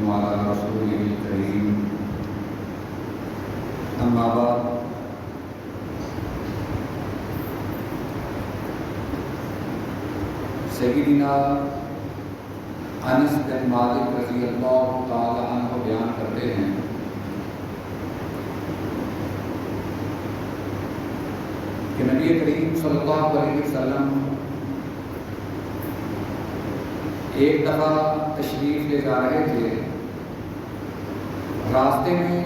وعلى رسوله الكريم أما بعد سیدنا انس بن مالک رضی اللہ تعالی عنہ بیان کرتے ہیں کہ نبی کریم صلی اللہ علیہ وسلم ایک دفعہ تشریف لے جا رہے تھے، راستے میں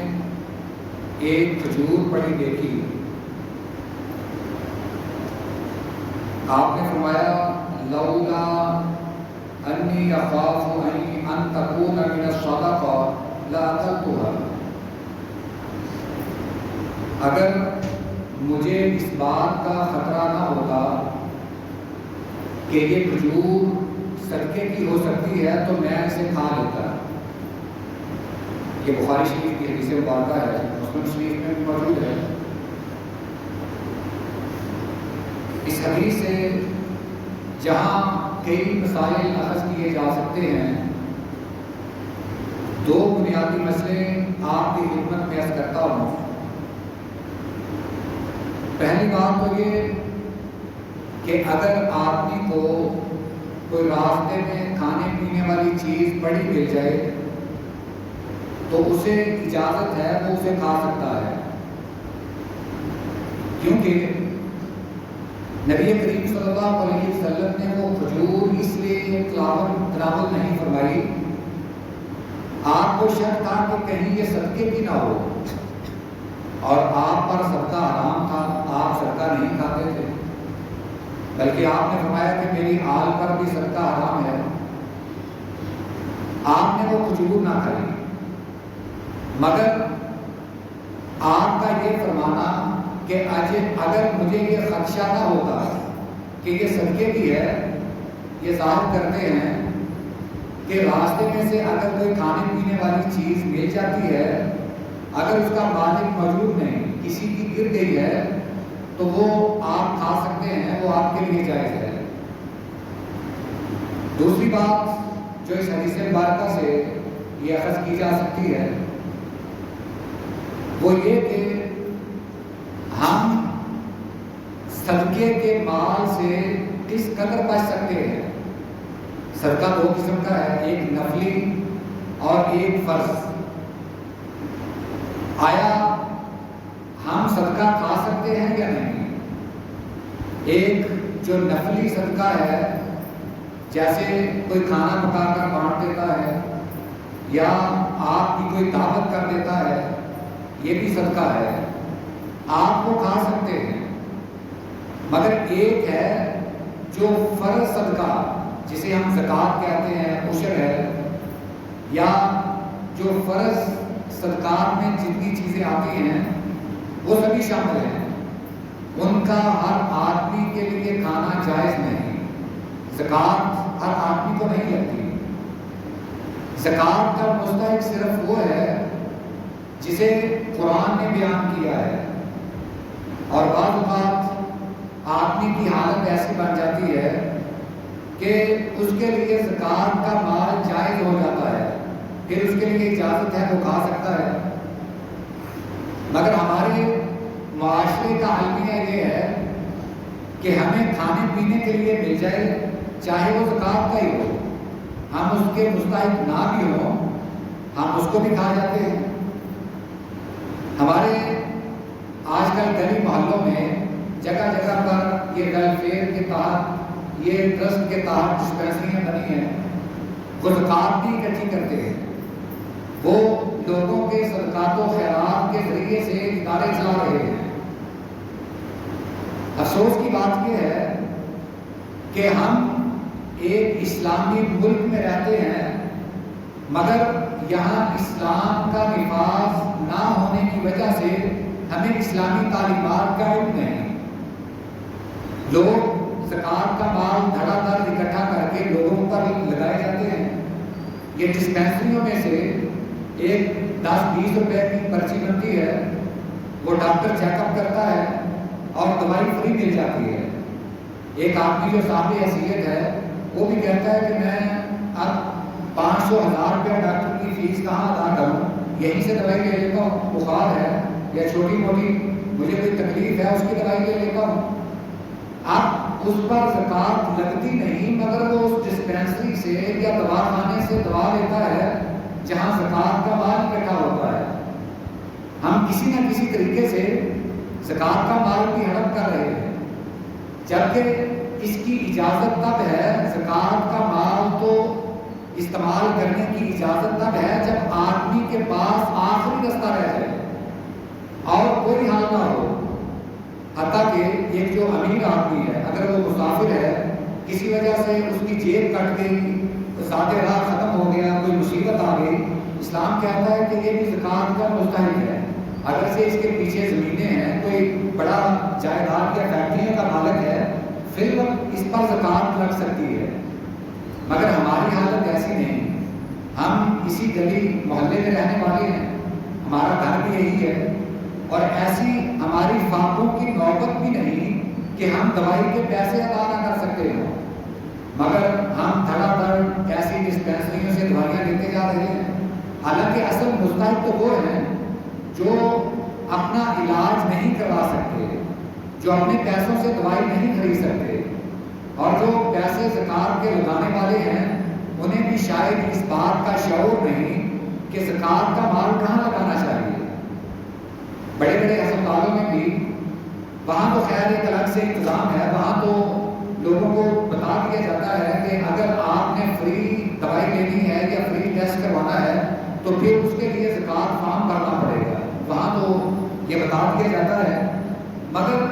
ایک کھجور پڑی دیکھی۔ آپ نے فرمایا لولا انی اخاف ان تکون من الصدقہ لاکلتها، اگر مجھے اس بات کا خطرہ نہ ہوتا کہ یہ کھجور صدقے کی ہو سکتی ہے تو میں اسے کھا لیتا۔ یہ بخاری شریف کی حدیث مبارکہ ہے، مسلم شریف میں بھی موجود ہے۔ اس حدیث سے جہاں کئی مسائل اخذ کیے جا سکتے ہیں، دو بنیادی مسئلے آپ کی خدمت میں عرض کرتا ہوں۔ پہلی بات تو یہ کہ اگر آدمی کو کوئی راستے میں کھانے پینے والی چیز پڑی مل جائے تو اسے اجازت ہے وہ اسے کھا سکتا ہے، کیونکہ نبی کریم صلی اللہ علیہ وسلم نے وہ کھجور اس لیے تناول نہیں فرمائی، آپ کو شک تھا کہ کہیں یہ صدقے کی نہ ہو، اور آپ پر صدقہ حرام تھا، آپ صدقہ نہیں کھاتے تھے، بلکہ آپ نے فرمایا کہ میری آل پر بھی صدقہ حرام ہے، آپ نے وہ کھجور نہ کھائی۔ مگر آپ کا یہ فرمانا کہ اگر مجھے یہ خدشہ نہ ہوتا کہ یہ صدقے کی ہے، یہ ظاہر کرتے ہیں کہ راستے میں سے اگر کوئی کھانے پینے والی چیز مل جاتی ہے، اگر اس کا مالک موجود نہیں، کسی کی گر گئی ہے، تو وہ آپ کھا سکتے ہیں، وہ آپ کے لیے جائز ہے۔ دوسری بات جو اس حدیث مبارکہ سے یہ اخذ کی جا سکتی ہے وہ یہ کہ ہم صدقے کے مال سے کس قدر بچ سکتے ہیں۔ صدقہ دو قسم کا ہے، ایک نفلی اور ایک فرض۔ آیا ہم صدقہ کھا سکتے ہیں یا نہیں؟ ایک جو نفلی صدقہ ہے، جیسے کوئی کھانا پکا کر بانٹ دیتا ہے یا آپ کی کوئی دعوت کر دیتا ہے، یہ بھی صدقہ ہے، آپ کو کھا سکتے ہیں۔ مگر ایک ہے جو فرض صدقہ، جسے ہم زکوٰۃ کہتے ہیں، عشر ہے، یا جو فرض صدقات میں جتنی چیزیں آتی ہیں وہ سبھی شامل ہیں، ان کا ہر آدمی کے لیے کھانا جائز نہیں۔ زکوٰۃ ہر آدمی کو نہیں لگتی۔ زکوٰۃ کا مستحق صرف وہ ہے جسے قرآن نے بیان کیا ہے، اور بعض اوقات آدمی کی حالت ایسی بن جاتی ہے کہ اس کے لیے زکوٰۃ کا مال جائز ہو جاتا ہے، پھر اس کے لیے اجازت ہے وہ کھا سکتا ہے۔ مگر ہمارے معاشرے کا المیہ یہ ہے کہ ہمیں کھانے پینے کے لیے مل جائے، چاہے وہ زکوٰۃ کا ہی ہو، ہم اس کے مستحق نہ بھی ہوں، ہم اس کو بھی کھا جاتے ہیں۔ ہمارے آج کل گلی محلوں میں جگہ جگہ پر یہ ویلفیئر کے تحت، یہ ٹرسٹ کے تحت ڈسپینسریاں بنی ہیں، وہ زکوٰۃ بھی اکٹھی کرتے ہیں، وہ لوگوں کے صدقات و خیرات کے ذریعے سے ادارے چلا رہے ہیں۔ افسوس کی بات یہ ہے کہ ہم ایک اسلامی ملک میں رہتے ہیں، مگر یہاں اسلام کا نفاذ نہ ہونے کی وجہ سے ہمیں اسلامی تعلیمات کا علم نہیں۔ لوگ زکوٰۃ کا مال دھڑا دھڑ اکٹھا کر کے لوگوں پر لگائے جاتے ہیں۔ یہ ڈسپینسریوں میں سے ایک 10-20 روپے کی پرچی بنتی ہے، وہ ڈاکٹر چیک اپ کرتا ہے اور دوائی فری مل جاتی ہے۔ ایک آدمی جو صاحب حیثیت ہے وہ بھی کہتا ہے کہ میں اب 500 500 1000 روپیہ ڈاکٹر کی فیس کہاں ادا کروں، یہیں سے دوائی لے لیتا ہوں، بخار ہے یا چھوٹی موٹی مجھے کوئی تکلیف ہے اس کی دوائی لے لیتا ہوں۔ اب اس پر زکوٰۃ لگتی نہیں، مگر وہ اس ڈسپینسری سے یا دوا خانے سے دوا لیتا ہے جہاں زکوٰۃ کا مال اکٹھا ہوتا ہے۔ ہم کسی نہ کسی طریقے سے زکوٰۃ کا مال بھی ہڑپ کر رہے ہیں، جبکہ اس کی اجازت تب ہے، زکوٰۃ کا مال تو استعمال کرنے کی اجازت تب ہے جب آدمی کے پاس آخری رستہ رہ جائے اور کوئی حال نہ ہو۔ حتیٰ کہ ایک جو امیر آدمی ہے، اگر وہ مسافر ہے، کسی وجہ سے اس کی جیب کٹ گئی، سادے راہ ختم ہو گیا، کوئی مصیبت آ گئی، اسلام کہتا ہے کہ یہ بھی زکوٰۃ کا مستحق ہے۔ اگر سے اس کے پیچھے زمینیں ہیں، کوئی بڑا جائیداد یا فیکٹریوں کا مالک ہے، پھر وقت اس پر زکوٰۃ لگ سکتی ہے۔ مگر ہماری حالت ایسی نہیں، ہم اسی گلی محلے میں رہنے والے ہیں، ہمارا گھر بھی یہی ہے، اور ایسی ہماری فاقوں کی نوبت بھی نہیں کہ ہم دوائی کے پیسے ادا نہ کر سکتے ہوں، مگر ہم دھڑا دھڑ ایسی ڈسپینسریوں سے دوائیاں لیتے جا رہے ہیں۔ حالانکہ اصل مستحق تو وہ ہیں جو اپنا علاج نہیں کروا سکتے، جو اپنے پیسوں سے دوائی نہیں خرید سکتے، اور جو پیسے زکوٰۃ کے لگانے والے ہیں انہیں بھی شاید اس بات کا شعور نہیں کہ زکوٰۃ کا مال کہاں لگانا چاہیے۔ بڑے بڑے ہسپتالوں میں بھی وہاں تو خیر ایک الگ سے انتظام ہے، وہاں تو لوگوں کو بتا دیا جاتا ہے کہ اگر آپ نے فری دوائی لینی ہے یا فری ٹیسٹ کروانا ہے تو پھر اس کے لیے زکوٰۃ فارم بھرنا پڑے گا، وہاں تو یہ بتا دیا جاتا ہے، مگر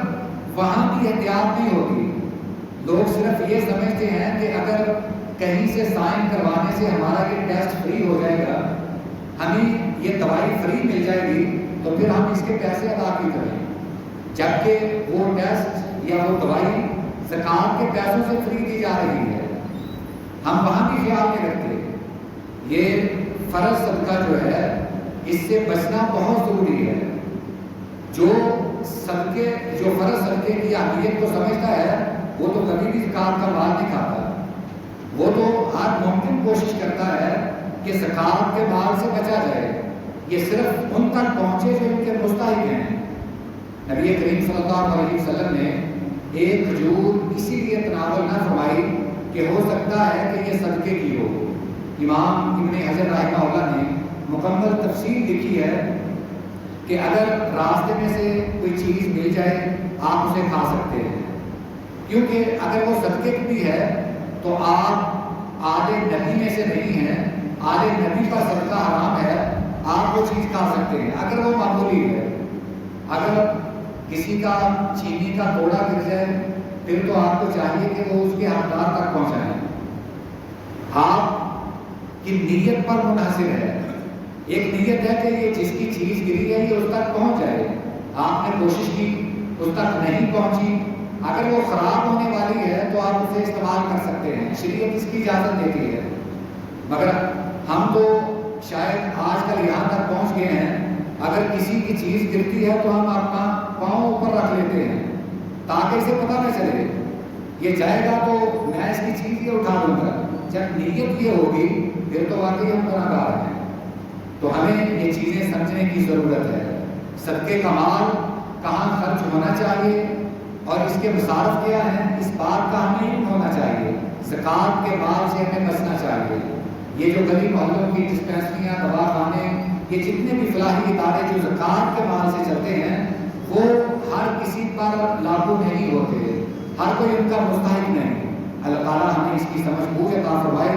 وہاں بھی احتیاط نہیں ہوتی۔ لوگ صرف یہ سمجھتے ہیں کہ اگر کہیں سے سائن کروانے سے ہمارا یہ ٹیسٹ فری ہو جائے گا، ہمیں یہ دوائی فری مل جائے گی، تو پھر ہم اس کے پیسے ادا بھی کریں، جبکہ وہ ٹیسٹ یا وہ دوائی زکوٰۃ کے پیسوں سے فری دی جا رہی ہے۔ ہم وہاں بھی خیال نہیں رکھتے۔ یہ فرض صدقہ جو ہے اس سے بچنا بہت ضروری ہے۔ جو فرض صدقے کی اہمیت کو سمجھتا ہے وہ تو کبھی بھی زکوٰۃ کا مال نہیں کھاتا، وہ تو ہر ممکن کوشش کرتا ہے کہ زکوٰۃ کے مال سے بچا جائے، یہ صرف ان تک پہنچے جو ان کے مستحق ہیں۔ نبی کریم صلی اللہ علیہ وسلم نے ایک کھجور اسی لیے تناول نہ فرمائی کہ ہو سکتا ہے کہ یہ صدقے کی ہو۔ امام ابن حجر رحمہ اللہ نے مکمل تفصیل لکھی ہے کہ اگر راستے میں سے کوئی چیز مل جائے آپ اسے کھا سکتے ہیں، کیونکہ اگر وہ صدقے کی بھی ہے تو آپ آل نبی میں سے نہیں ہیں، آل نبی کا صدقہ حرام ہے، آپ وہ چیز کھا سکتے ہیں اگر وہ معمولی ہے۔ اگر کسی کا چینی کا توڑا گر جائے پھر تو آپ کو چاہیے کہ وہ اس کے حقدار تک پہنچائیں۔ آپ کی نیت پر منحصر ہے، ایک نیت ہے کہ یہ جس کی چیز گری ہے یہ اس تک پہنچ جائے، آپ نے کوشش کی اس تک نہیں پہنچی، اگر وہ خراب ہونے والی ہے تو آپ اسے استعمال کر سکتے ہیں، شریعت اس کی اجازت دیتی ہے۔ مگر ہم تو شاید آج کل یہاں تک پہنچ گئے ہیں، اگر کسی کی چیز گرتی ہے تو ہم اپنا پاؤں اوپر رکھ لیتے ہیں تاکہ اسے پتہ نہ چلے، یہ جائے گا تو میں اس کی چیز یہ اٹھا لوں گا۔ جب نیت یہ ہوگی پھر تو واقعی ہم گنہگار ہیں۔ تو ہمیں یہ چیزیں سمجھنے کی ضرورت ہے، صدقے کا مال کہاں خرچ ہونا چاہیے اور اس کے مصارف کیا ہیں، اس بات کا ہمیں علم ہونا چاہیے۔ زکوٰۃ کے مال سے ہمیں بچنا چاہیے۔ یہ جو گلی محلوں کی ڈسپینسریاں، دوا خانے، یہ جتنے بھی فلاحی ادارے جو زکوٰۃ کے مال سے چلتے ہیں وہ ہر کسی پر لاگو نہیں ہوتے، ہر کوئی ان کا مستحق نہیں۔ اللہ تعالیٰ ہمیں اس کی سمجھ بوجھ عطا فرمائے۔